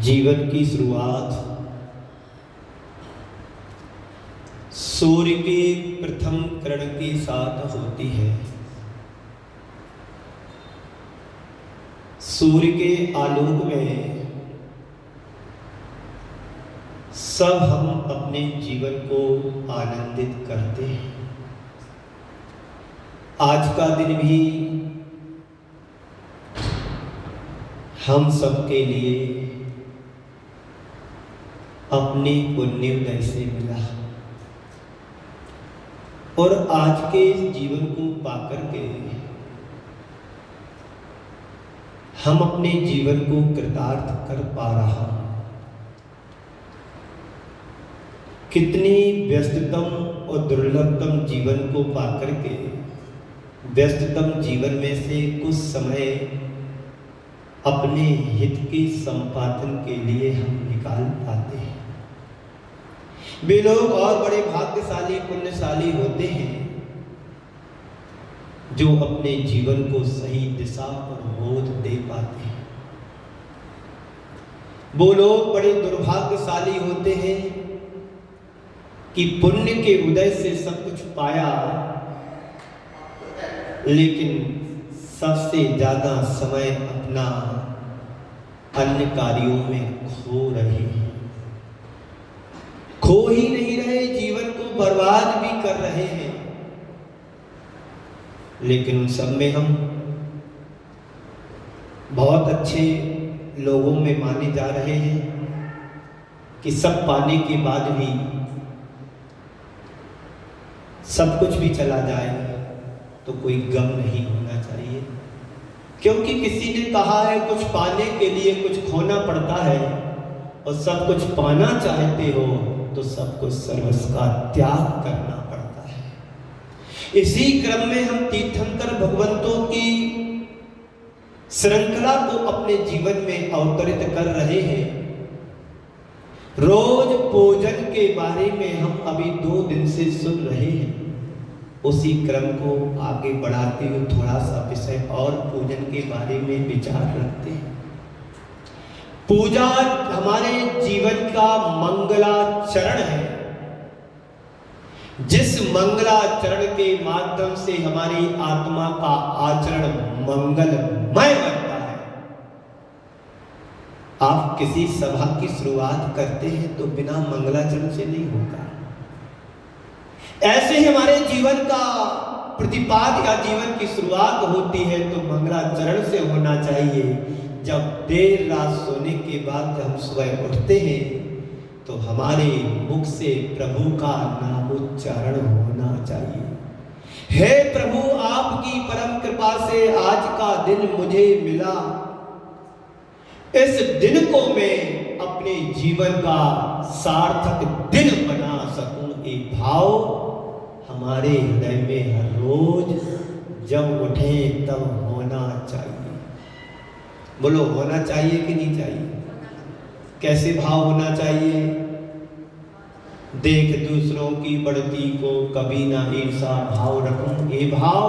जीवन की शुरुआत सूर्य के प्रथम किरण के साथ होती है। सूर्य के आलोक में सब हम अपने जीवन को आनंदित करते हैं। आज का दिन भी हम सबके लिए अपने पुण्योदय से मिला और आज के इस जीवन को पाकर के हम अपने जीवन को कृतार्थ कर पा रहा। कितनी व्यस्ततम और दुर्लभतम जीवन को पाकर के व्यस्ततम जीवन में से कुछ समय अपने हित के संपादन के लिए हम निकाल पाते हैं। वे लोग और बड़े भाग्यशाली पुण्यशाली होते हैं जो अपने जीवन को सही दिशा और बोध दे पाते हैं। वो लोग बड़े दुर्भाग्यशाली होते हैं कि पुण्य के उदय से सब कुछ पाया, लेकिन सबसे ज्यादा समय अपना अन्य कार्यों में खो रहे हैं। खो ही नहीं रहे, जीवन को बर्बाद भी कर रहे हैं। लेकिन उन सब में हम बहुत अच्छे लोगों में माने जा रहे हैं कि सब पाने के बाद भी सब कुछ भी चला जाए तो कोई गम नहीं होना चाहिए, क्योंकि किसी ने कहा है कुछ पाने के लिए कुछ खोना पड़ता है, और सब कुछ पाना चाहते हो तो सब कुछ सर्वस्व का त्याग करना पड़ता है। इसी क्रम में हम तीर्थंकर भगवंतों की श्रृंखला को अपने जीवन में अवतरित कर रहे हैं। रोज पूजन के बारे में हम अभी 2 दिन से सुन रहे हैं। उसी क्रम को आगे बढ़ाते हुए थोड़ा सा विषय और पूजन के बारे में विचार रखते हैं। पूजा हमारे जीवन का मंगलाचरण है, जिस मंगलाचरण के माध्यम से हमारी आत्मा का आचरण मंगलमय बनता है। आप किसी सभा की शुरुआत करते हैं तो बिना मंगलाचरण से नहीं होगा। ऐसे ही हमारे जीवन का प्रतिपाद या जीवन की शुरुआत होती है तो मंगलाचरण से होना चाहिए। जब देर रात सोने के बाद हम सुबह उठते हैं तो हमारे मुख से प्रभु का नामोच्चारण होना चाहिए। हे प्रभु, आपकी परम कृपा से आज का दिन मुझे मिला। इस दिन को मैं अपने जीवन का सार्थक दिन बना सकूं, ये भाव हमारे हृदय में हर रोज जब उठे तब होना चाहिए। बोलो, होना चाहिए कि नहीं चाहिए? कैसे भाव होना चाहिए? देख दूसरों की बढ़ती को कभी ना ईर्षा भाव रखूं, ये भाव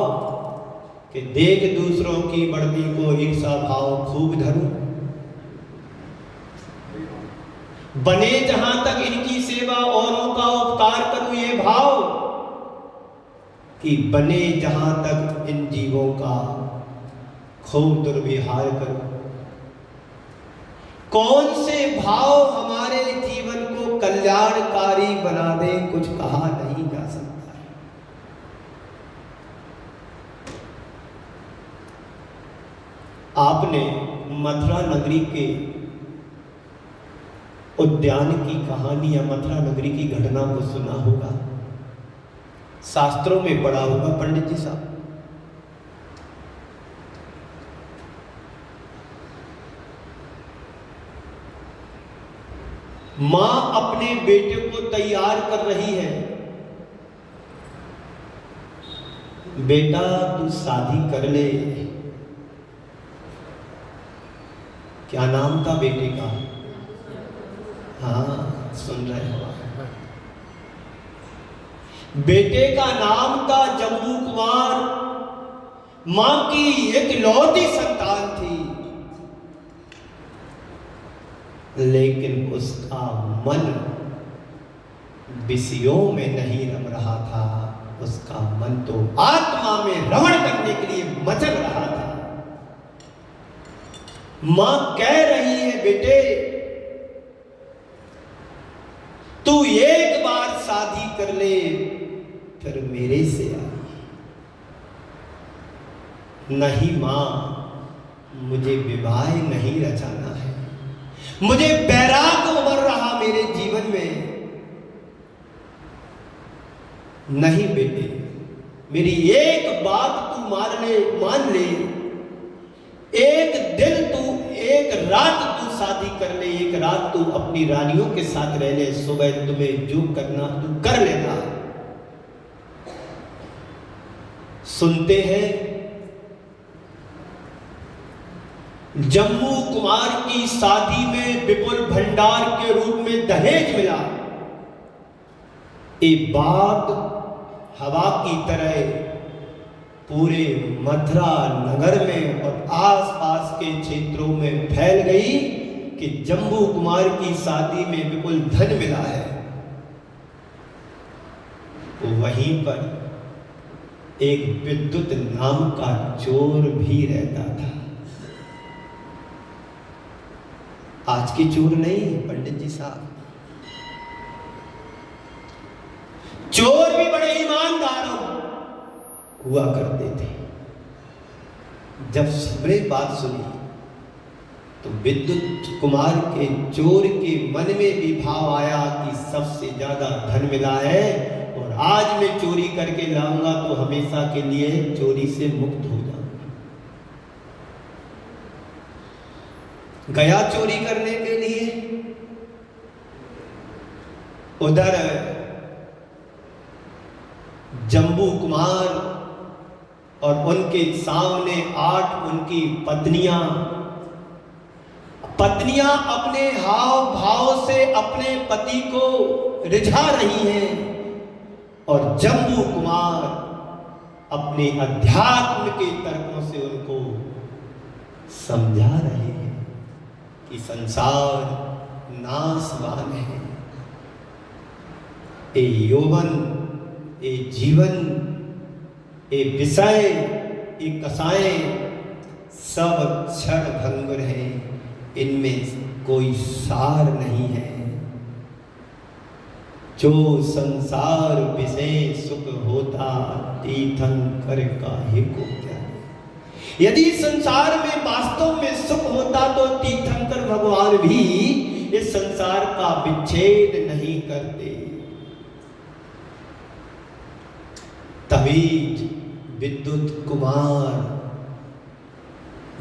कि देख दूसरों की बढ़ती को ईर्षा भाव खूब धरूं। बने जहां तक इनकी सेवा औरों का उपकार करूं, ये भाव कि बने जहां तक इन जीवों का खूब दुर्व्यवहार करूं। कौन से भाव हमारे जीवन को कल्याणकारी बना दे, कुछ कहा नहीं जा सकता है। आपने मथुरा नगरी के उद्यान की कहानी या मथुरा नगरी की घटना को सुना होगा, शास्त्रों में पढ़ा होगा पंडित जी साहब। मां अपने बेटे को तैयार कर रही है। बेटा, तू शादी कर ले। क्या नाम था बेटे का? हाँ, सुन रहे हो। बेटे का नाम था जम्बू कुमार। मां की एक लौती संतान थी। लेकिन उसका मन विषयों में नहीं रम रहा था, उसका मन तो आत्मा में रमण करने के लिए मचल रहा था। मां कह रही है, बेटे तू एक बार शादी कर ले, फिर मेरे से आ। नहीं मां, मुझे विवाह नहीं रचाना है, मुझे बैराग उमड़ रहा मेरे जीवन में। नहीं बेटे, मेरी एक बात तू मान ले, एक दिन तू, एक रात तू शादी कर ले, एक रात तू अपनी रानियों के साथ रह ले, सुबह तुम्हें जो करना तू कर लेना। सुनते हैं जम्मू कुमार की शादी में विपुल भंडार के रूप में दहेज मिला। ये बात हवा की तरह पूरे मथुरा नगर में और आसपास के क्षेत्रों में फैल गई कि जम्मू कुमार की शादी में विपुल धन मिला है। तो वहीं पर एक विद्युत नाम का चोर भी रहता था। आज की चोर नहीं पंडित जी साहब, चोर भी बड़े ईमानदार हुआ करते थे। जब सबने बात सुनी तो विद्युत कुमार के चोर के मन में भी भाव आया कि सबसे ज्यादा धन मिला है और आज मैं चोरी करके लाऊंगा तो हमेशा के लिए चोरी से मुक्त हो जाऊंगा। गया चोरी करने के लिए। उधर जम्बू कुमार और उनके सामने 8 उनकी पत्नियां अपने हाव भाव से अपने पति को रिझा रही हैं और जम्बू कुमार अपने अध्यात्म के तर्कों से उनको समझा रहे हैं कि संसार नाशवान है, ए यौवन, ए जीवन, ए विषय, ए कसाएं सब क्षण भंगुर हैं, इनमें कोई सार नहीं है। जो संसार विषय सुख होता, तीर्थंकर काहे को क्या। यदि संसार में वास्तव में सुख होता तो तीर्थंकर भगवान भी इस संसार का विच्छेद नहीं करते। तभी विद्युत कुमार,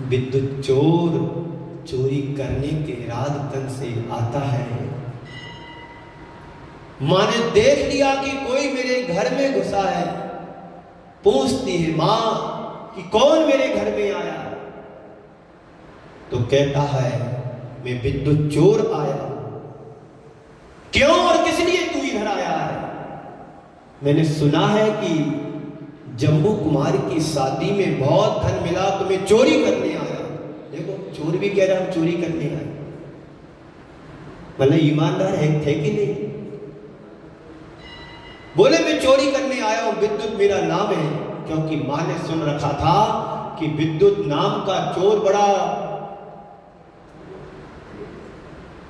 विद्युत चोर चोरी करने के इरादतन से आता है। मां ने देख लिया कि कोई मेरे घर में घुसा है, पूछती है मां कि कौन मेरे घर में आया, तो कहता है मैं विद्युत चोर आया। क्यों और किस लिए तू इधर आया है? मैंने सुना है कि जम्बू कुमार की शादी में बहुत धन मिला तो मैं चोरी करने आया। देखो चोर भी कह रहा हम चोरी करने आए, मतलब ईमानदार है थे कि नहीं। बोले मैं चोरी करने आया हूं, विद्युत मेरा नाम है, क्योंकि मां ने सुन रखा था कि विद्युत नाम का चोर बड़ा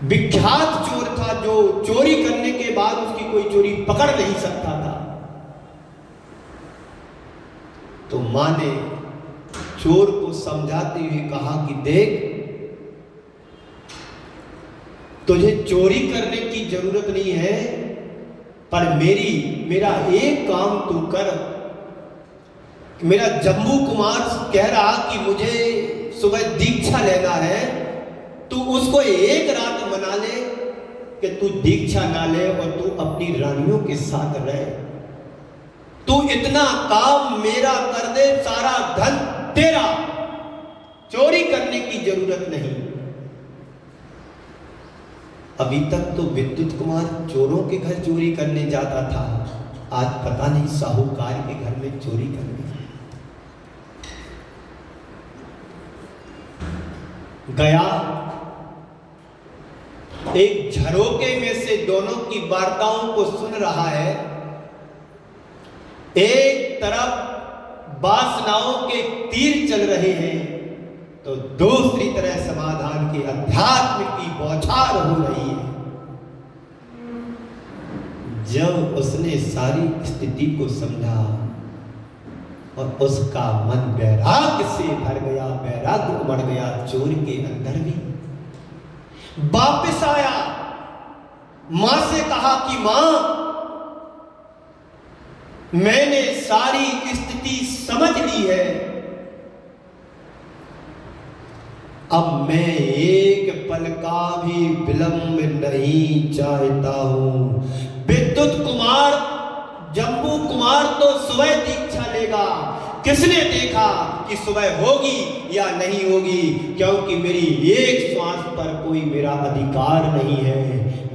विख्यात चोर था, जो चोरी करने के बाद उसकी कोई चोरी पकड़ नहीं सकता था। तो मां ने चोर को समझाते हुए कहा कि देख, तुझे चोरी करने की जरूरत नहीं है, पर मेरा एक काम तू कर। मेरा जम्बू कुमार कह रहा कि मुझे सुबह दीक्षा लेना है, तू उसको एक रात मना ले कि तू दीक्षा ना ले और तू अपनी रानियों के साथ रहे। तू इतना काम मेरा कर दे, सारा धन तेरा, चोरी करने की जरूरत नहीं। अभी तक तो विद्युत कुमार चोरों के घर चोरी करने जाता था, आज पता नहीं साहूकार के घर में चोरी करने। गया एक झरोके में से दोनों की वार्ताओं को सुन रहा है। एक तरफ वासनाओं के तीर चल रहे हैं तो दूसरी तरह समाधान के अध्यात्म की बौछार हो रही है। जब उसने सारी स्थिति को समझा और उसका मन वैराग्य से भर गया, वैराग्य उमड़ गया चोर के अंदर भी। वापस आया, मां से कहा कि मां, मैंने सारी स्थिति समझ ली है, अब मैं एक पल का भी विलंब नहीं चाहता हूं। विद्युत कुमार, जम्बू कुमार तो सुबह दीक्षा लेगा, किसने देखा कि सुबह होगी या नहीं होगी, क्योंकि मेरी एक श्वास पर कोई मेरा अधिकार नहीं है।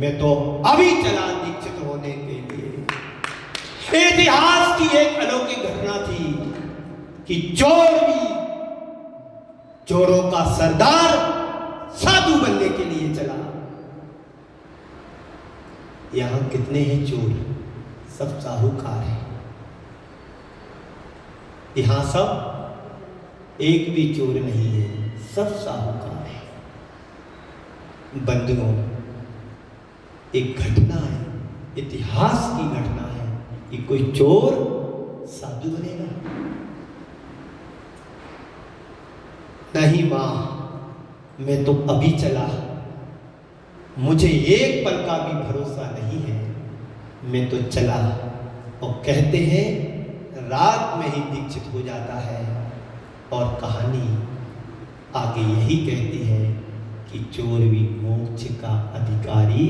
मैं तो अभी चला दीक्षित होने के लिए। इतिहास की एक अलौकिक घटना थी कि चोर भी चोरों का सरदार साधु बनने के लिए चला। यहां कितने हैं चोर? सब साहूकार हैं। यहां सब एक भी चोर नहीं है, सब साहूकार है। बंधुओं, एक घटना है, इतिहास की घटना है कि कोई चोर साधु बनेगा। नहीं मां, मैं तो अभी चला, मुझे एक पल का भी भरोसा नहीं है, मैं तो चला। और कहते हैं रात में ही दीक्षित हो जाता है। और कहानी आगे यही कहती है कि चोर भी मोक्ष का अधिकारी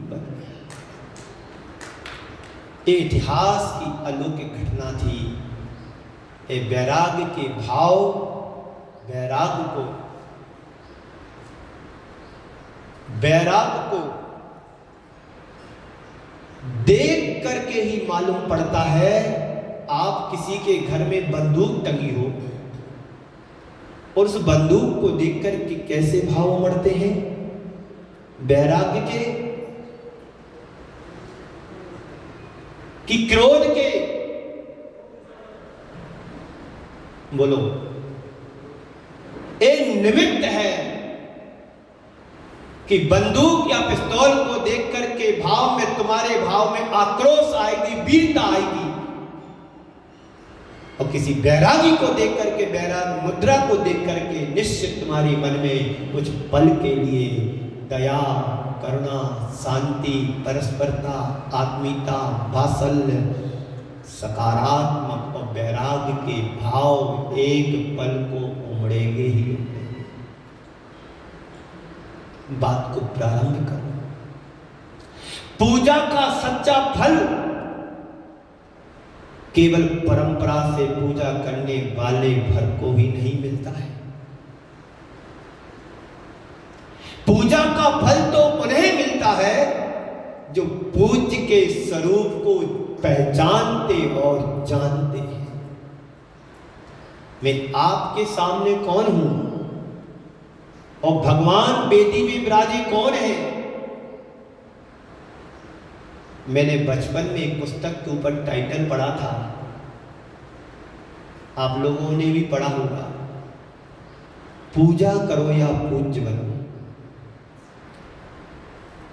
बन गया। ये इतिहास की अलौकिक घटना थी। ये वैराग्य के भाव, वैराग्य को देख करके ही मालूम पड़ता है। आप किसी के घर में बंदूक टंगी हो और उस बंदूक को देख करके कैसे भाव उमड़ते हैं? वैराग्य के कि क्रोध के? बोलो। एक निमित्त है कि बंदूक या पिस्तौल को देख करके भाव में, तुम्हारे भाव में आक्रोश आएगी, वीरता आएगी। और किसी बैरागी को देख करके, बैराग मुद्रा को देख करके निश्चित तुम्हारे मन में कुछ पल के लिए दया, करुणा, शांति, परस्परता, आत्मीयता, वात्सल्य, सकारात्मक और वैराग्य के भाव एक पल को उमड़ेंगे ही। बात को प्रारंभ करो। पूजा का सच्चा फल केवल परंपरा से पूजा करने वाले भर को ही नहीं मिलता है। पूजा का फल तो उन्हें मिलता है जो पूज्य के स्वरूप को पहचानते और जानते हैं। मैं आपके सामने कौन हूं और भगवान बेदी में विराजे कौन है? मैंने बचपन में एक पुस्तक के ऊपर टाइटल पढ़ा था, आप लोगों ने भी पढ़ा होगा, पूजा करो या पूज्य बनो।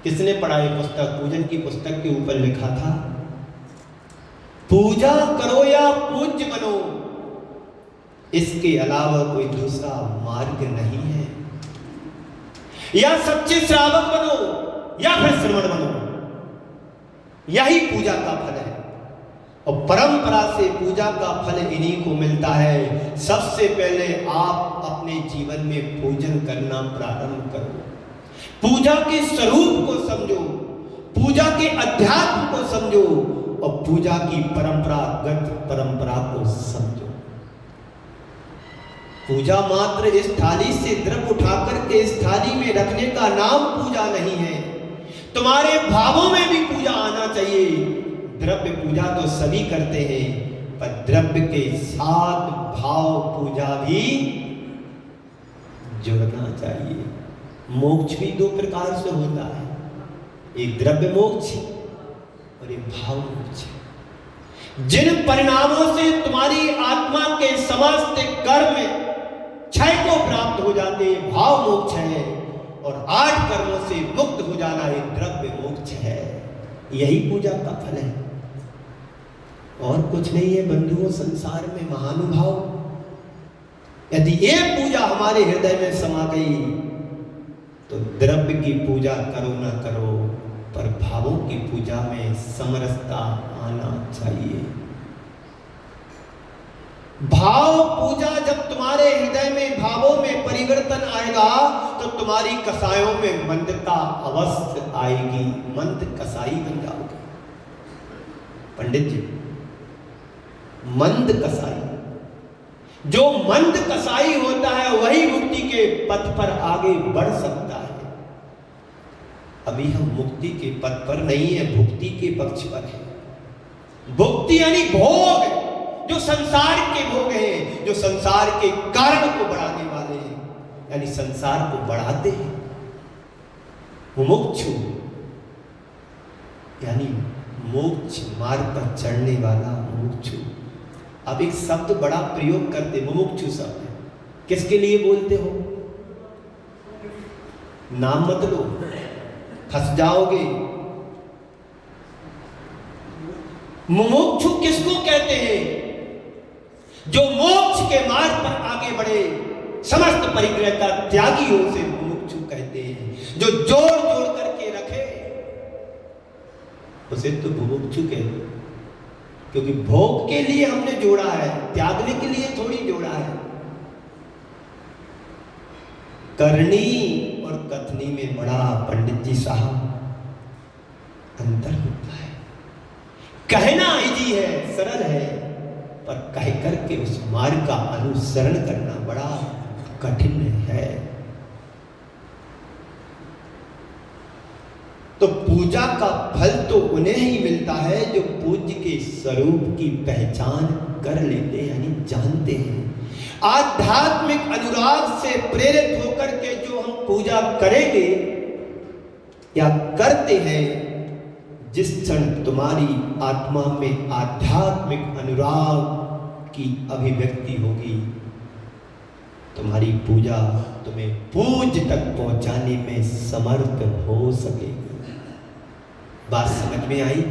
किसने पढ़ा ये पुस्तक? पूजन की पुस्तक के ऊपर लिखा था, पूजा करो या पूज्य बनो, इसके अलावा कोई दूसरा मार्ग नहीं है। या सच्चे श्रावक बनो या फिर श्रवण बनो, यही पूजा का फल है। और परंपरा से पूजा का फल इन्हीं को मिलता है। सबसे पहले आप अपने जीवन में पूजन करना प्रारंभ करो। पूजा के स्वरूप को समझो, पूजा के अध्यात्म को समझो और पूजा की परंपरा को समझो। पूजा मात्र इस थाली से द्रव्य उठाकर के इस थाली में रखने का नाम पूजा नहीं है। तुम्हारे भावों में भी पूजा आना चाहिए। द्रव्य पूजा तो सभी करते हैं, पर द्रव्य के साथ भाव पूजा भी जुड़ना चाहिए। मोक्ष भी दो प्रकार से होता है। एक द्रव्य मोक्ष और एक भाव मोक्ष। जिन परिणामों से तुम्हारी आत्मा के समस्त कर्म क्षय को प्राप्त हो जाते भाव मोक्ष है, और 8 कर्मों से मुक्त हो जाना एक द्रव्य मोक्ष है। यही पूजा का फल है और कुछ नहीं है बंधुओं संसार में महानुभाव। यदि ये पूजा हमारे हृदय में समा गई तो द्रव्य की पूजा करो ना करो, पर भावों की पूजा में समरसता आना चाहिए। भाव पूजा जब तुम्हारे हृदय में भावों में परिवर्तन आएगा तो तुम्हारी कसायों में मंदता अवश्य आएगी, मंद कसाई बन जाओगे। पंडित जी, मंद कसाई, जो मंद कसाई होता है वही मुक्ति के पथ पर आगे बढ़ सकता है। अभी हम मुक्ति के पथ पर नहीं है, भुक्ति के पक्ष पर है। भुक्ति यानी भोग, जो संसार के भोग हैं, जो संसार के कारण को बढ़ाने वाले हैं, यानी संसार को बढ़ाते हैं। मुमुक्षु यानी मोक्ष मार्ग पर चढ़ने वाला मुमुक्षु। अब एक शब्द बड़ा प्रयोग करते, मुमुक्षु शब्द किसके लिए बोलते हो? नाम मत लो, फंस जाओगे। मुमुक्षु किसको कहते हैं? जो मोक्ष के मार्ग पर आगे बढ़े, समस्त परिग्रह का त्यागी हो, उसे मुमुक्षु कहते हैं। जो जोड़ जोड़ करके रखे उसे तो मुमुक्षु कहते हैं, क्योंकि भोग के लिए हमने जोड़ा है, त्यागने के लिए थोड़ी जोड़ा है। करनी और कथनी में बड़ा पंडित जी साहब अंतर होता है। कहना इजी है, सरल है, पर कह करके उस मार्ग का अनुसरण करना बड़ा कठिन है। तो पूजा का फल तो उन्हें ही मिलता है जो पूज्य के स्वरूप की पहचान कर लेते हैं, यानी जानते हैं। आध्यात्मिक अनुराग से प्रेरित होकर के जो हम पूजा करेंगे या करते हैं, जिस क्षण तुम्हारी आत्मा में आध्यात्मिक अनुराग की अभिव्यक्ति होगी, तुम्हारी पूजा तुम्हें पूज्य तक पहुंचाने में समर्थ हो सकेगी। बात समझ में आई?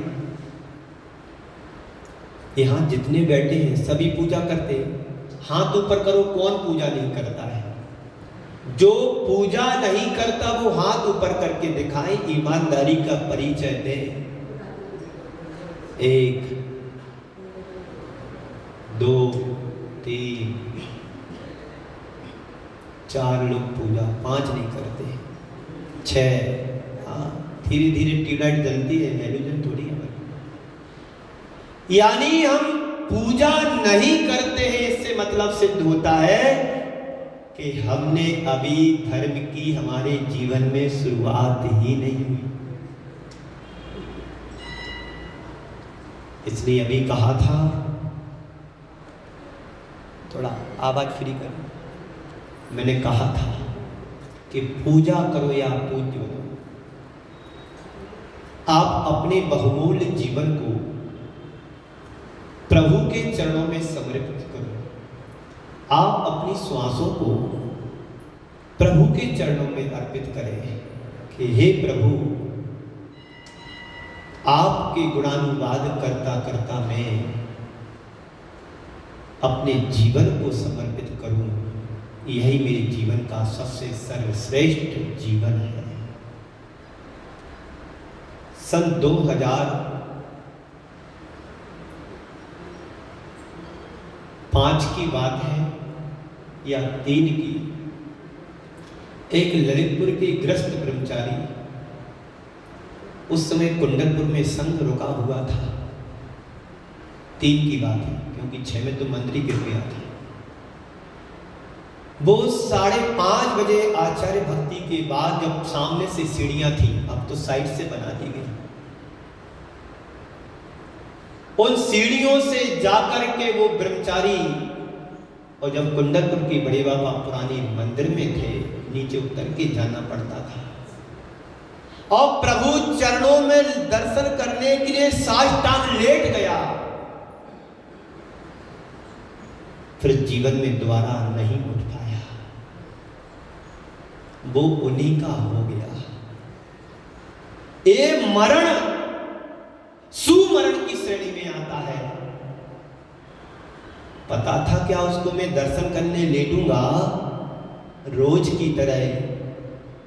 यहां जितने बैठे हैं सभी पूजा करते हैं। हाथ ऊपर करो, कौन पूजा नहीं करता है? जो पूजा नहीं करता वो हाथ ऊपर करके दिखाए, ईमानदारी का परिचय दे। 1 2 3 4 लोग पूजा, 5 नहीं करते, 6। हाँ, धीरे धीरे ट्यूबलाइट जलती है, हेलोजन थोड़ी है। यानी हम पूजा नहीं करते हैं, इससे मतलब सिद्ध होता है कि हमने अभी धर्म की हमारे जीवन में शुरुआत ही नहीं हुई। इसलिए अभी कहा था, थोड़ा आवाज फ्री करो, मैंने कहा था कि पूजा करो या पूज्य बनो। आप अपने बहुमूल्य जीवन को प्रभु के चरणों में समर्पित करो। आप अपनी श्वासों को प्रभु के चरणों में अर्पित करें कि हे प्रभु, आपके गुणानुवाद करता करता मैं अपने जीवन को समर्पित करूं। यही मेरे जीवन का सबसे सर्वश्रेष्ठ जीवन है। सन 2005 की बात है या 3 की, एक ललितपुर के ग्रस्त ब्रह्मचारी, उस समय कुंडलपुर में संघ रुका हुआ था। 3 की बात है, क्योंकि 6 में तो मंदिर गिर गया था। वो 5:30 बजे आचार्य भक्ति के बाद, जब सामने से सीढ़ियां थी, अब तो साइड से बना दी गई, उन सीढ़ियों से जाकर के वो ब्रह्मचारी, और जब कुंडलपुर के बड़े बाबा पुराने मंदिर में थे, नीचे उतर के जाना पड़ता था। और प्रभु चरणों में दर्शन करने के लिए साष्टांग लेट गया, फिर जीवन में दोबारा नहीं उठ पाया, वो उन्हीं का हो गया। ये मरण सुमरण की श्रेणी में आता है। पता था क्या उसको मैं दर्शन करने लेटूंगा रोज की तरह,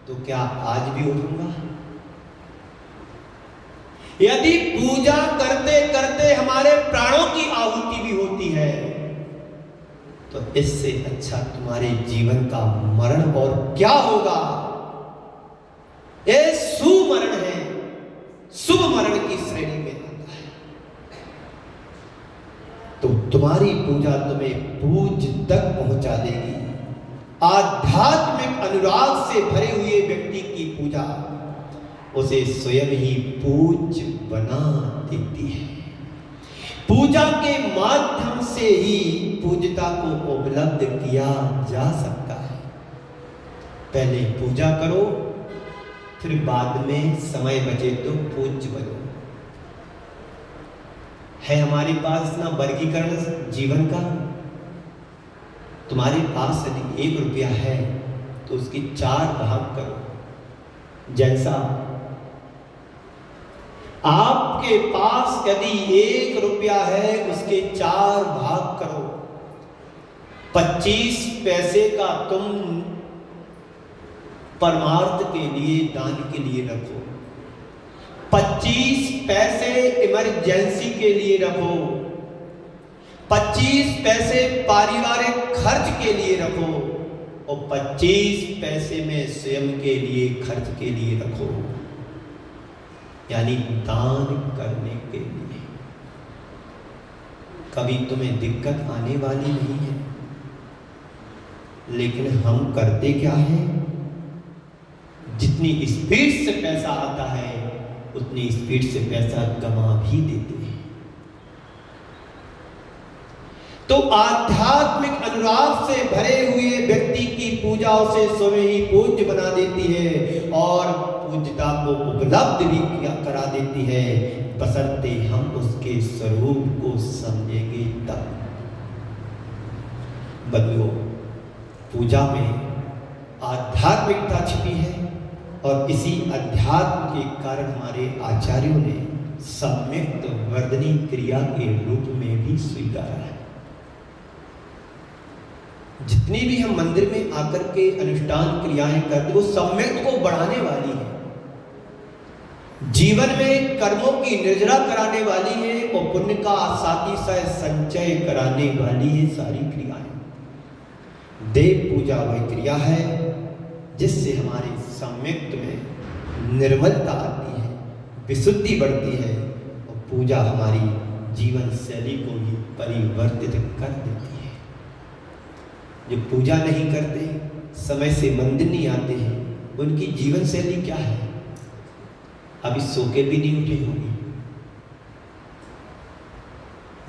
तो क्या आज भी उठूंगा? यदि पूजा करते करते हमारे प्राणों की आहुति भी होती है, तो इससे अच्छा तुम्हारे जीवन का मरण और क्या होगा? ये सुमरण है, शुभ मरण की श्रेणी में आता है। तो तुम्हारी पूजा तुम्हें पूज्य तक पहुंचा देगी। आध्यात्मिक अनुराग से भरे हुए व्यक्ति की पूजा उसे स्वयं ही पूज्य बना देती है। पूजा के माध्यम से ही पूज्यता को उपलब्ध किया जा सकता है। पहले पूजा करो, फिर बाद में समय बचे तो पूज्य बनो। है हमारे पास इतना वर्गीकरण जीवन का? तुम्हारे पास यदि 1 रुपया है तो उसकी 4 भाग करो। जैसा आपके पास यदि 1 रुपया है उसके 4 भाग करो। 25 पैसे का तुम परमार्थ के लिए, दान के लिए रखो। 25 पैसे इमरजेंसी के लिए रखो। 25 पैसे पारिवारिक खर्च के लिए रखो और 25 पैसे में स्वयं के लिए खर्च के लिए रखो, यानी दान करने के लिए। कभी तुम्हें दिक्कत आने वाली नहीं है, लेकिन हम करते क्या है? जितनी स्पीड से पैसा आता है उतनी स्पीड से पैसा गंवा भी देते हैं। तो आध्यात्मिक अनुराग से भरे हुए व्यक्ति की पूजा उसे स्वयं ही पूज्य बना देती है और पूज्यता को उपलब्ध भी करा देती है, बशर्ते हम उसके स्वरूप को समझेंगे तब। बंधुओं, पूजा में आध्यात्मिकता छिपी है और इसी अध्यात्म के कारण हमारे आचार्यों ने सम्यक्त वर्धनी क्रिया के रूप में भी स्वीकारा है। जितनी भी हम मंदिर में आकर के अनुष्ठान क्रियाएं करते वो सम्यक्त को बढ़ाने वाली है, जीवन में कर्मों की निर्जरा कराने वाली है और पुण्य का साथ ही साथ संचय कराने वाली है सारी क्रियाएं। देव पूजा वह क्रिया है जिससे हमारे सम्यक्त में निर्मलता आती है, विशुद्धि बढ़ती है और पूजा हमारी जीवन शैली को भी परिवर्तित कर देती है। जो पूजा नहीं करते, समय से मंदिर नहीं आते हैं, उनकी जीवन शैली क्या है? अभी सो के भी नहीं उठे होंगे।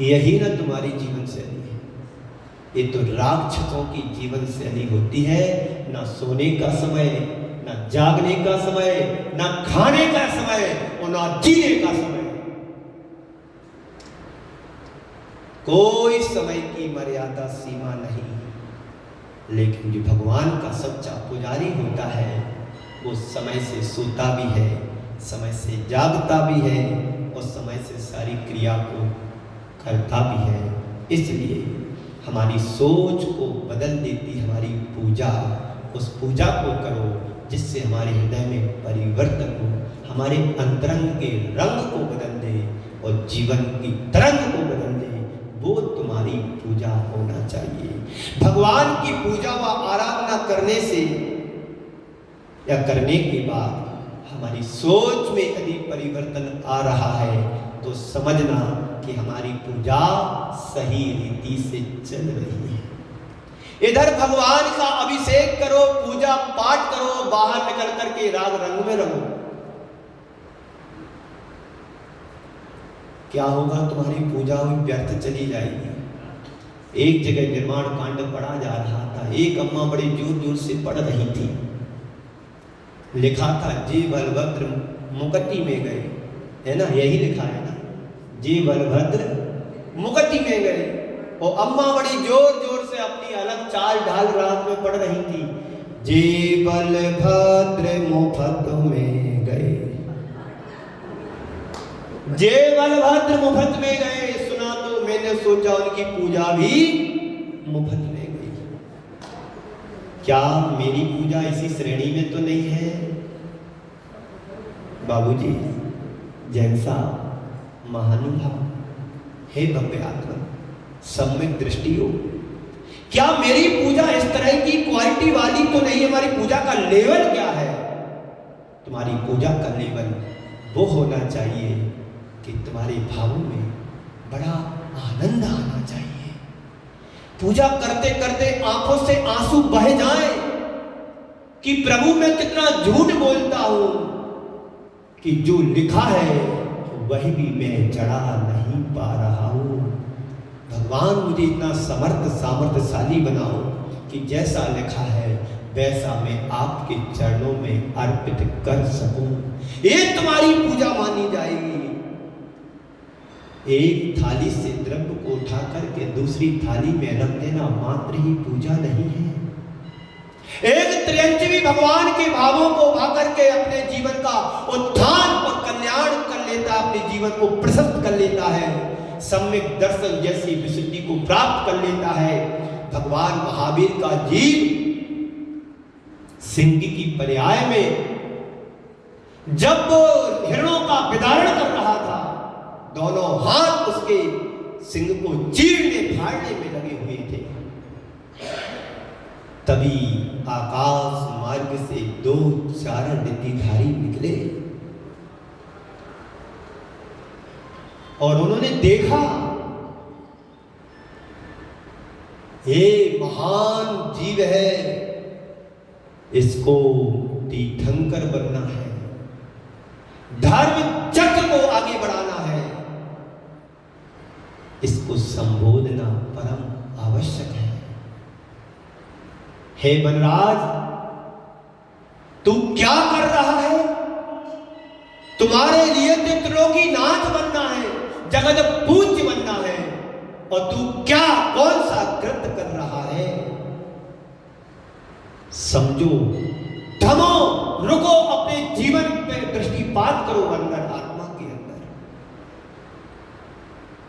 यही ना तुम्हारी जीवन शैली है। ये तो राक्षसों की जीवन शैली होती है। ना सोने का समय, ना जागने का समय, ना खाने का समय और ना जीने का समय। कोई समय की मर्यादा सीमा नहीं। लेकिन जो भगवान का सच्चा पुजारी होता है वो समय से सोता भी है, समय से जागता भी है और समय से सारी क्रिया को करता भी है। इसलिए हमारी सोच को बदल देती हमारी पूजा। उस पूजा को करो जिससे हमारे हृदय में परिवर्तन हो, हमारे अंतरंग के रंग को बदल दे और जीवन की तरंग को बदल दे। वो तुम्हारी पूजा होना चाहिए। भगवान की पूजा व आराधना करने से या करने के बाद हमारी सोच में यदि परिवर्तन आ रहा है तो समझना कि हमारी पूजा सही रीति से चल रही है। इधर भगवान का अभिषेक करो, पूजा पाठ करो, बाहर निकल करके राग रंग में रहो। क्या होगा? तुम्हारी पूजा व्यर्थ चली जाएगी। एक जगह निर्माण कांड पढ़ा जा रहा था, एक अम्मा बड़े जोर जोर से पढ़ रही थी। लिखा था जे बलभद्र मुकट्टी में गए, है ना, यही लिखा है ना, जे बलभद्र मुकट्टी में गए। और अम्मा बड़ी जोर जोर से अपनी अलग चाल ढाल रात में पढ़ रही थी, जे बलभद्र मुफ्त में गए, जे बलभद्र मुफ्त में गए। सुना तो मैंने सोचा उनकी पूजा भी मुफ्त में गई। क्या मेरी पूजा इसी श्रेणी में तो नहीं है? बाबूजी, जैन साहब, महानुभाव, हे भव्य आत्मा, सम्यक दृष्टि हो, क्या मेरी पूजा इस तरह की क्वालिटी वाली तो नहीं? हमारी पूजा का लेवल क्या है? तुम्हारी पूजा का लेवल वो होना चाहिए कि तुम्हारे भावों में बड़ा आनंद आना चाहिए। पूजा करते करते आंखों से आंसू बह जाएं कि प्रभु मैं कितना झूठ बोलता हूं कि जो लिखा है वही भी मैं चढ़ा नहीं पा रहा हूं। भगवान मुझे इतना समर्थ सामर्थ्यशाली बनाओ कि जैसा लिखा है वैसा मैं आपके चरणों में अर्पित कर सकूं। ये तुम्हारी पूजा मानी जाएगी। एक थाली से द्रव्य को उठा करके दूसरी थाली में रख देना मात्र ही पूजा नहीं है। एक त्रियंचवी भगवान के भावों को उठा करके अपने जीवन का उत्थान और कल्याण कर लेता है, अपने जीवन को प्रशस्त कर लेता है, सम्यक दर्शन जैसी विशुद्धि को प्राप्त कर लेता है। भगवान महावीर का जीव सिंह की पर्याय में जब वो हिरणों का विदारण कर रहा था, दोनों हाथ उसके सिंह को चीरने फाड़ने में लगे हुए थे, तभी आकाश मार्ग से दो चारण नीतिधारी निकले और उन्होंने देखा ये महान जीव है, इसको तीर्थंकर बनना है, धर्म चक्र को आगे बढ़ाना है, इसको संबोधना परम आवश्यक है। हे वनराज, तू क्या कर रहा है? तुम्हारे लिए त्रिलोकी नाथ बनना है, जगत पूज्य बनना है, और तू क्या कौन सा कृत्य कर रहा है? समझो, थमो, रुको, अपने जीवन पे दृष्टिपात करो अंदर, आत्मा के अंदर।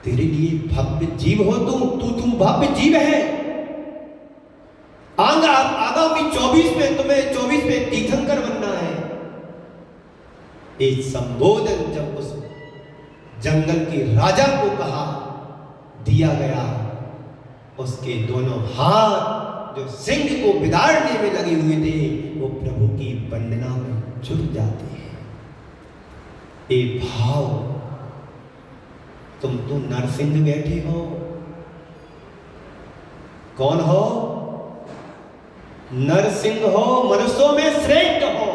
तेरे लिए भव्य जीव हो तू भव्य जीव है। आगामी 24 में तुम्हें 24 में तीर्थंकर बनना है। एक संबोधन जब उस जंगल के राजा को कहा दिया गया, उसके दोनों हाथ जो सिंह को बिदाड़ने में लगे हुए थे वो प्रभु की वंदना में जुट जाते हैं। ए भाव, तुम तो नरसिंह बैठे हो, कौन हो? नरसिंह हो, मनुष्यों में श्रेष्ठ हो।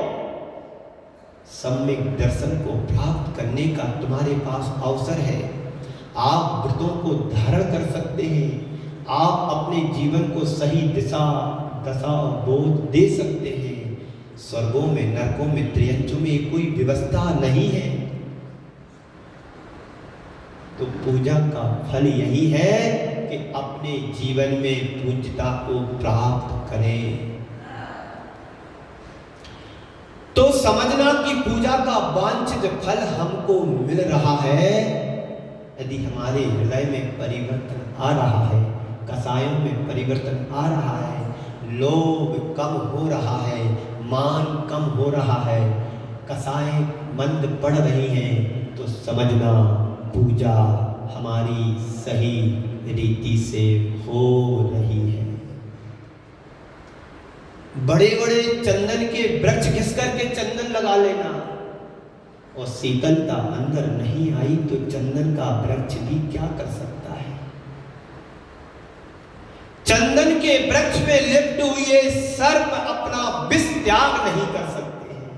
सम्यक दर्शन को प्राप्त करने का तुम्हारे पास अवसर है। आप व्रतों को धारण कर सकते हैं, आप अपने जीवन को सही दिशा दशा बोध दे सकते हैं। स्वर्गों में, नरकों में, त्रियंचों में कोई व्यवस्था नहीं है। तो पूजा का फल यही है कि अपने जीवन में पूज्यता को प्राप्त करें। तो समझना कि पूजा का वांछित फल हमको मिल रहा है यदि हमारे हृदय में परिवर्तन आ रहा है, कसायों में परिवर्तन आ रहा है, लोभ कम हो रहा है, मान कम हो रहा है, कसाएं मंद पड़ रही हैं, तो समझना पूजा हमारी सही रीति से हो रही है। बड़े बड़े चंदन के वृक्ष घिस करके चंदन लगा लेना और शीतलता अंदर नहीं आई तो चंदन का वृक्ष भी क्या कर सकता है? चंदन के वृक्ष में लिप्ट हुए सर्प अपना विष त्याग नहीं कर सकते हैं।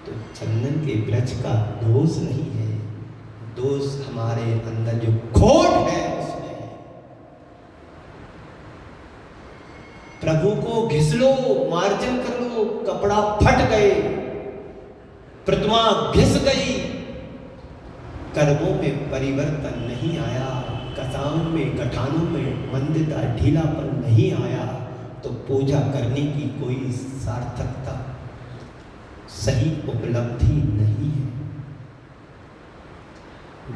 तो चंदन के वृक्ष का दोष नहीं है, दोष हमारे अंदर जो खोट है उसमें है। प्रभु को घिस लो, मार्जन कर लो, कपड़ा फट गए, प्रतिमा घिस गई, कर्मों में परिवर्तन नहीं आया, कथाओं में गठानों में मंदता ढीलापन नहीं आया, तो पूजा करने की कोई सार्थकता, सही उपलब्धि नहीं है।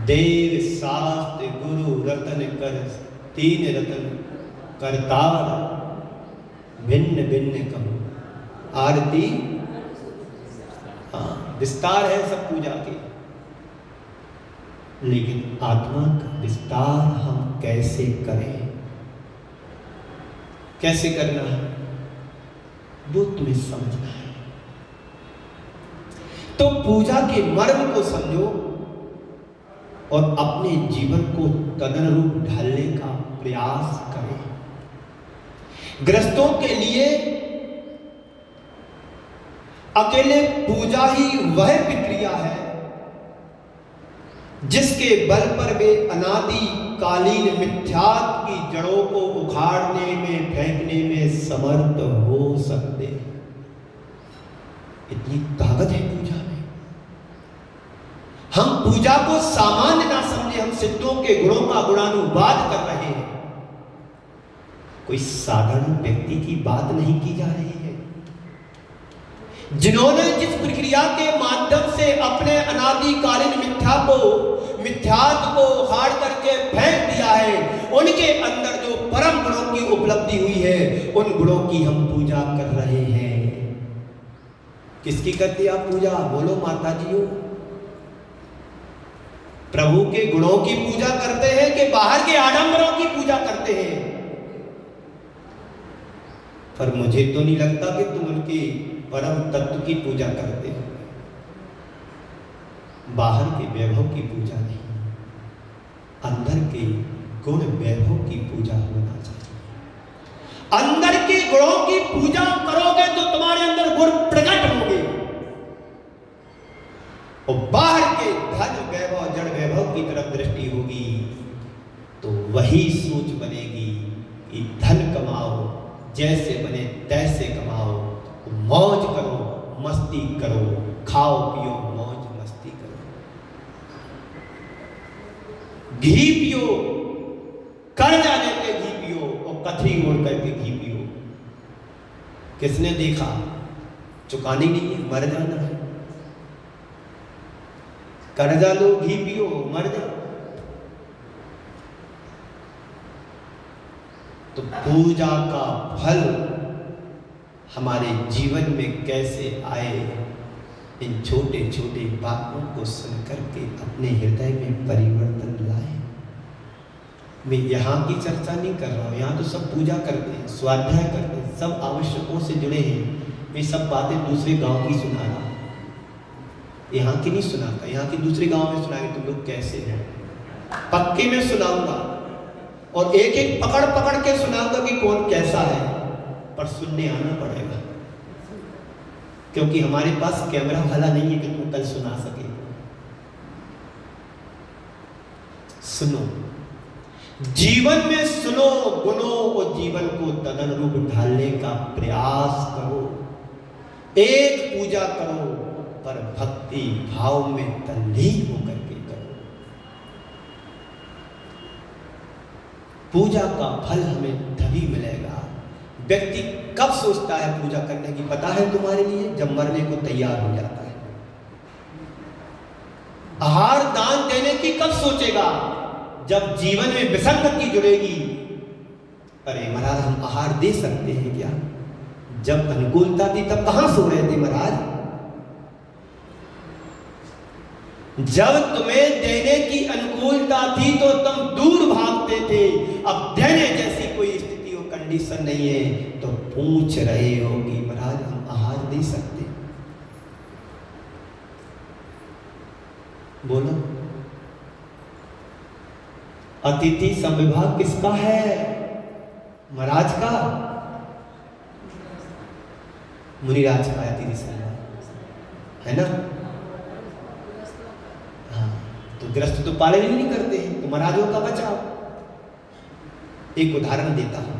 देव शास्त्र गुरु रतन कर, तीन रतन करतार, भिन्न भिन्न कम आरती। हाँ, विस्तार है सब पूजा के, लेकिन आत्मा का विस्तार हम कैसे करें, कैसे करना है वो तुम्हें समझना है। तो पूजा के मर्म को समझो और अपने जीवन को तदनुरूप ढालने का प्रयास करें। गृहस्थों के लिए अकेले पूजा ही वह प्रक्रिया है जिसके बल पर वे अनादि कालीन मिथ्यात्व की जड़ों को उखाड़ने में, फेंकने में समर्थ हो सकते हैं। इतनी ताकत है पूजा में। हम पूजा को सामान्य ना समझे, हम सिद्धों के गुणों का गुणानुवाद कर रहे हैं। कोई साधारण व्यक्ति की बात नहीं की जा रही है। जिन्होंने जिस प्रक्रिया के माध्यम से अपने अनादिकालीन मिथ्यात्व को उखाड़ करके फेंक दिया है, उनके अंदर जो परम गुणों की उपलब्धि हुई है, उन गुणों की हम पूजा कर रहे हैं। किसकी करते आप पूजा? बोलो माता जी। प्रभु के गुणों की पूजा करते हैं कि बाहर के आडंबरों की पूजा करते हैं? पर मुझे तो नहीं लगता कि तुम उनके परम तत्व की पूजा करते हो। बाहर के वैभव की पूजा नहीं, अंदर के गुण वैभव की पूजा होना चाहिए। अंदर के गुणों की पूजा करोगे तो तुम्हारे अंदर गुण प्रकट होंगे, और बाहर के धन वैभव जड़ वैभव की तरफ दृष्टि होगी तो वही सोच बनेगी कि धन कमाओ, जैसे बने तैसे कमाओ, मौज करो, मस्ती करो, खाओ पियो, मौज मस्ती करो, घी पियो, कर्जा लेके घी पियो और कथरी ओढ़ करके घी पियो। किसने देखा? चुकानी नहीं है, मर जाना है। कर्जा लो, घी पियो, मर जाओ। तो पूजा का फल हमारे जीवन में कैसे आए, इन छोटे छोटे बातों को सुनकर के अपने हृदय में परिवर्तन लाए। मैं यहाँ की चर्चा नहीं कर रहा हूँ, यहाँ तो सब पूजा करते हैं, स्वाध्याय करते हैं, सब आवश्यकों से जुड़े हैं। मैं सब बातें दूसरे गांव की सुना रहा, यहाँ की नहीं सुनाता। यहाँ की दूसरे गांव में सुना कि तुम लोग कैसे हैं, पक्के में सुनाऊंगा और एक एक पकड़ पकड़ के सुनाऊंगा कि कौन कैसा है। पर सुनने आना पड़ेगा, क्योंकि हमारे पास कैमरा वाला नहीं है कि तुम कल सुना सके। सुनो, जीवन में सुनो गुणों और जीवन को तदनुरूप ढालने का प्रयास करो। एक पूजा करो पर भक्ति भाव में तल्लीन होकर के करो। पूजा का फल हमें तभी मिलेगा। व्यक्ति कब सोचता है पूजा करने की, पता है तुम्हारे लिए? जब मरने को तैयार हो जाता है। आहार दान देने की कब सोचेगा? जब जीवन में विसंगति जुड़ेगी। अरे महाराज, हम आहार दे सकते हैं क्या? जब अनुकूलता थी तब कहां सो रहे थे महाराज? जब तुम्हें देने की अनुकूलता थी तो तुम दूर भागते थे। अब देने जैसी कोई स्थिति और कंडीशन नहीं है तो पूछ रहे हो कि महाराज हम आहार दे सकते? बोलो, अतिथि संविभाग किसका है? महाराज का, मुनिराज का अतिथि संविभाग है ना? हाँ, तो गृहस्थ तो पालन ही नहीं करते हैं, तो महाराजों का बचाओ। एक उदाहरण देता हूं।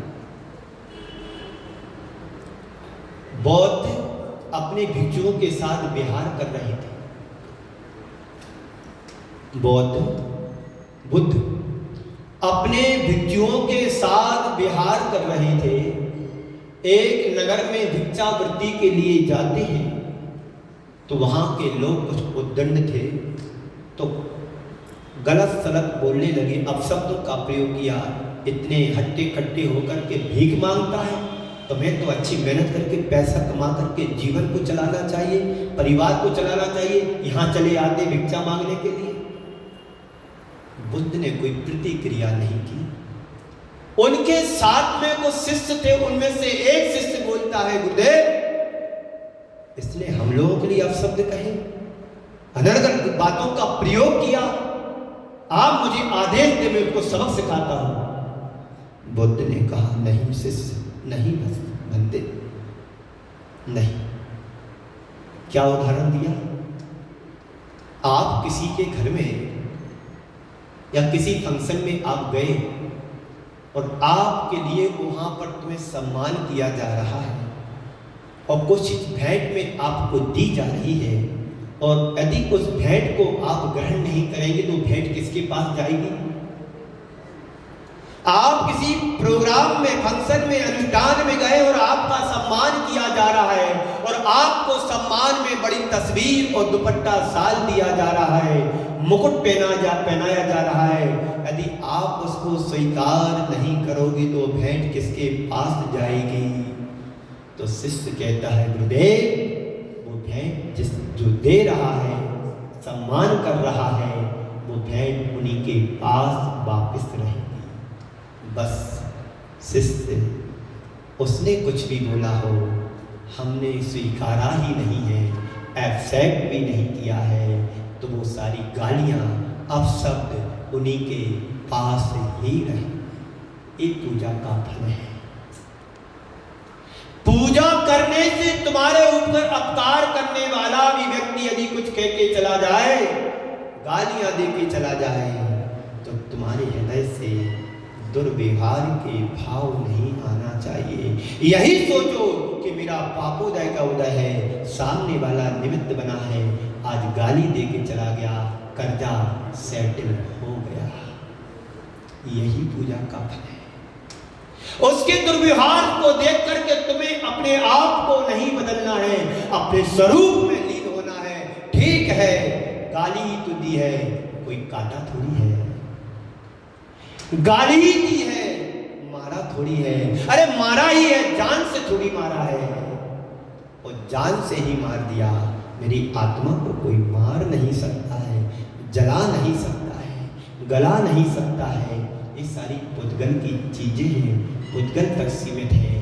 बौद्ध अपने भिक्षुओं के साथ विहार कर रहे थे। बुद्ध अपने भिक्षुओं के साथ विहार कर रहे थे। एक नगर में भिक्षावृत्ति के लिए जाते हैं तो वहां के लोग कुछ उद्दंड थे, तो गलत सलत बोलने लगे, अपशब्दों का प्रयोग किया। इतने हट्टे कट्टे होकर के भीख मांगता है, तुम्हें तो अच्छी मेहनत करके पैसा कमा करके जीवन को चलाना चाहिए, परिवार को चलाना चाहिए, यहाँ चले आते भिक्षा मांगने के लिए। बुद्ध ने कोई प्रतिक्रिया नहीं की। उनके साथ में कुछ शिष्य थे, उनमें से एक शिष्य बोलता है, गुरुदेव इसने हम लोगों के लिए अपशब्द कहे, अनर्गल बातों का प्रयोग किया, आप मुझे आदेश दे, मैं उसको सबक सिखाता हूं। बुद्ध ने कहा, नहीं शिष्य, नहीं बंदे, नहीं। क्या उदाहरण दिया? आप किसी के घर में या किसी फंक्शन में आप गए और आपके लिए वहां पर तुम्हें सम्मान किया जा रहा है और कुछ भेंट में आपको दी जा रही है, और यदि उस भेंट को आप ग्रहण नहीं करेंगे तो भेंट किसके पास जाएगी? आप किसी प्रोग्राम में, फंक्शन में, अनुष्ठान में गए और आपका सम्मान किया जा रहा है और आपको सम्मान में बड़ी तस्वीर और दुपट्टा साल दिया जा रहा है, मुकुट पहनाया जा रहा है, यदि आप उसको स्वीकार नहीं करोगे तो भेंट किसके पास जाएगी? तो शिष्य कहता है, गुरुदेव वो भेंट जो दे रहा है, सम्मान कर रहा है, वो भेंट उन्हीं के पास वापस रहेगी। बस शिष्य उसने कुछ भी बोला हो, हमने स्वीकारा ही नहीं है, एक्सेप्ट भी नहीं किया है, तो वो सारी गालियां, अपशब्द उन्हीं के पास ही रहे। ये पूजा का फल है। पूजा करने से तुम्हारे ऊपर अपकार करने वाला भी व्यक्ति यदि कुछ कह के चला जाए, गालियां दे के चला जाए, तो तुम्हारे हृदय से दुर्व्यवहार के भाव नहीं आना चाहिए। यही सोचो कि मेरा पापोदय का उदय है, सामने वाला निमित्त बना है, आज गाली दे के चला गया, कर्जा सेटल हो गया। यही पूजा का फल है। उसके दुर्व्यवहार को देख करके तुम्हें अपने आप को नहीं बदलना है, अपने स्वरूप में लीन होना है। ठीक है, गाली ही तो दी है, कोई काटा थोड़ी है, गाली ही दी है, मारा थोड़ी है। अरे मारा ही है, जान से थोड़ी मारा है, और जान से ही मार दिया। मेरी आत्मा को कोई मार नहीं सकता है, जला नहीं सकता है, गला नहीं सकता है। ये सारी पुद्गल की चीजें हैं, पुद्गल तक सीमित है।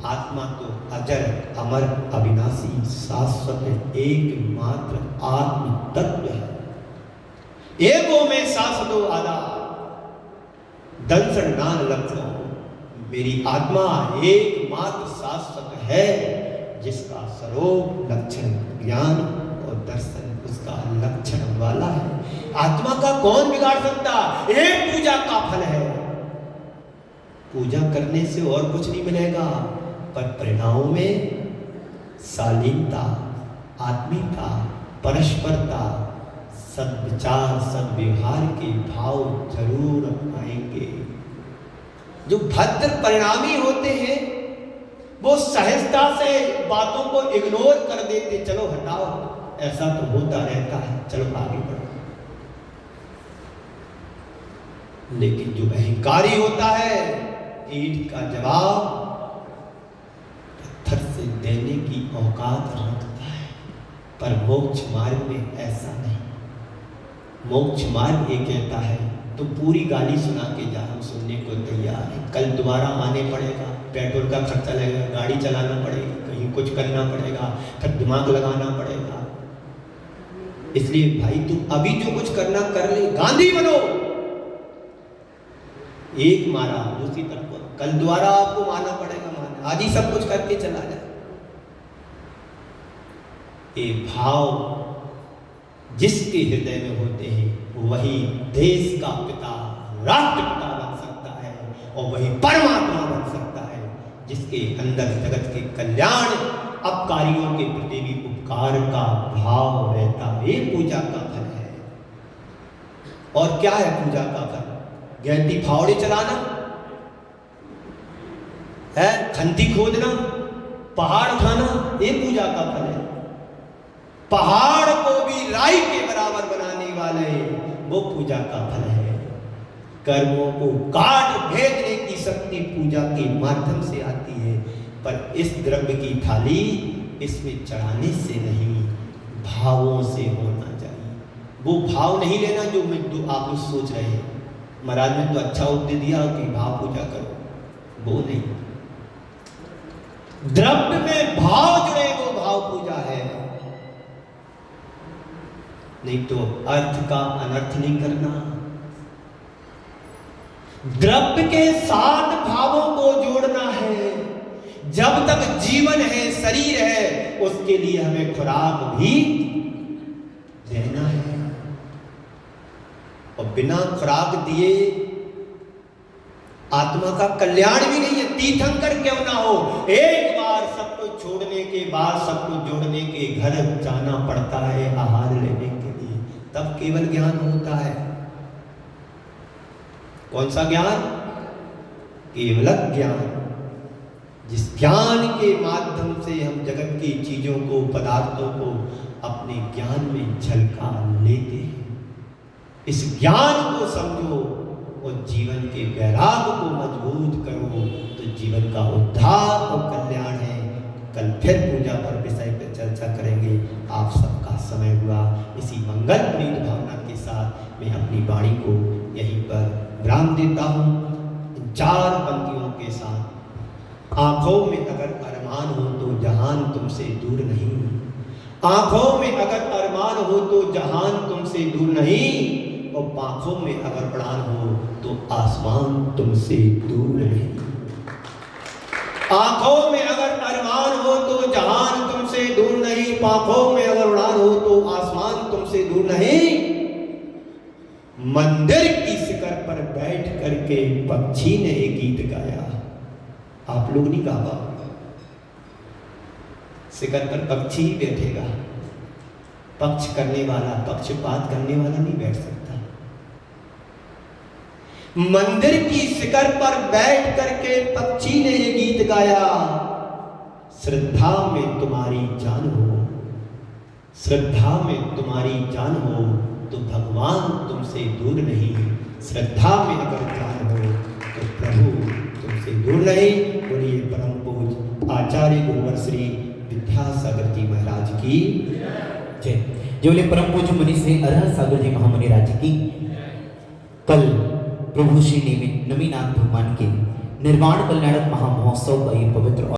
आत्मा तो अजर, अमर, अविनाशी, शाश्वत, एकमात्र आत्म तत्व है। एगो में शाश्वतो आदा दंसन नान लक्षण। मेरी आत्मा एकमात्र शाश्वत है, जिसका स्वरूप, लक्षण, ज्ञान और दर्शन उसका लक्षण वाला है। आत्मा का कौन बिगाड़ सकता? एक पूजा का फल है। पूजा करने से और कुछ नहीं मिलेगा, पर परिणामों में शालीनता, आत्मीयता, परस्परता, सद्विचार, सद्व्यवहार के भाव जरूर आएंगे। जो भद्र परिणामी होते हैं वो सहजता से बातों को इग्नोर कर देते, चलो हटाओ, ऐसा तो होता रहता है, चलो आगे बढ़ो। लेकिन जो अहंकारी होता है, ईंट का जवाब पत्थर से देने की औकात रखता है। पर मोक्ष मार्ग में ऐसा नहीं। मोक्ष मार्ग ये कहता है तो पूरी गाली सुना के जा, हम सुनने को तैयार है, कल दोबारा आने पड़ेगा, पेट्रोल का खर्चा लगेगा, गाड़ी चलाना पड़ेगी, कहीं कुछ करना पड़ेगा, फिर दिमाग लगाना पड़ेगा। इसलिए भाई तुम अभी जो कुछ करना कर ले, गांधी बनो। एक मारा, दूसरी तरफ कल दोबारा आपको मारना पड़ेगा, मारना आज ही सब कुछ करके चला जाए। ये भाव जिसके हृदय में होते हैं वही देश का पिता, राष्ट्रपिता बन सकता है, और वही परमात्मा बन सकता है, जिसके अंदर जगत के कल्याण अपकारियों के प्रति भी उपकार का भाव रहता है, ये पूजा का फल है। और क्या है पूजा का फल? गैंती फावड़े चलाना है, खंती खोदना, पहाड़ उठाना, ये पूजा का फल है। पहाड़ को भी राई के बराबर बनाने वाले, वो पूजा का फल है। कर्मों को काट भेदने की शक्ति पूजा के माध्यम से आती है, पर इस द्रव्य की थाली इसमें चढ़ाने से नहीं, भावों से होना चाहिए। वो भाव नहीं लेना जो आप लोग सोच रहे हैं, महाराज ने तो अच्छा उपदेश दिया कि भाव पूजा करो, वो नहीं। द्रव्य में भाव जुड़े वो भाव पूजा है, नहीं तो अर्थ का अनर्थ नहीं करना। द्रव्य के साथ भावों को जोड़ना है। जब तक जीवन है, शरीर है, उसके लिए हमें खुराक भी देना है, और बिना खुराक दिए आत्मा का कल्याण भी नहीं है। तीर्थंकर क्यों ना हो, एक बार सब कुछ छोड़ने के बाद सब कुछ जोड़ने के घर जाना पड़ता है आहार लेने के लिए, तब केवल ज्ञान होता है। कौन सा ज्ञान? केवल ज्ञान, जिस ज्ञान के माध्यम से हम जगत की चीजों को, पदार्थों को अपने ज्ञान में झलका लेते हैं। इस ज्ञान को समझो और जीवन के वैराग्य को मजबूत करो, तो जीवन का उद्धार और कल्याण है। कल फिर पूजा पर विषय पर चर्चा करेंगे। आप सबका समय हुआ। इसी मंगल प्रीत भावना के साथ मैं अपनी वाणी को यहीं पर विराम देता हूँ। 4 पंक्तियों के साथ। आंखों में अगर अरमान हो तो जहान तुमसे दूर नहीं, आंखों में अगर अरमान हो तो जहान तुमसे दूर नहीं, और पांखों में अगर प्राण हो तो आसमान तुमसे दूर नहीं। आंखों में अगर अरमान हो तो जहान तुमसे दूर नहीं, पांखों में अगर उड़ान हो तो आसमान तुमसे दूर नहीं। मंदिर की शिखर पर बैठ करके पक्षी ने एक गीत गाया, आप लोग नहीं गा पाओगे। शिखर पर पक्षी ही बैठेगा, पक्ष करने वाला, पक्षपात करने वाला नहीं बैठ सकता। मंदिर की शिखर पर बैठ करके पक्षी ने ये गीत गाया, श्रद्धा में तुम्हारी जान हो, श्रद्धा में तुम्हारी जान हो तो भगवान तुमसे दूर नहीं। श्रद्धा में अगर जान हो तो प्रभु तुमसे दूर नहीं। बोलिए परम पूज्य आचार्य गुरुवर श्री विद्यासागर जी महाराज की जय। जो बोले परम पूज्य मुनि श्री अरहर सागर जी महामुनि राज की। कल प्रभु श्री नवीनाथ भगवान के निर्वाण कल्याणक महामहोत्सव का ये पवित्र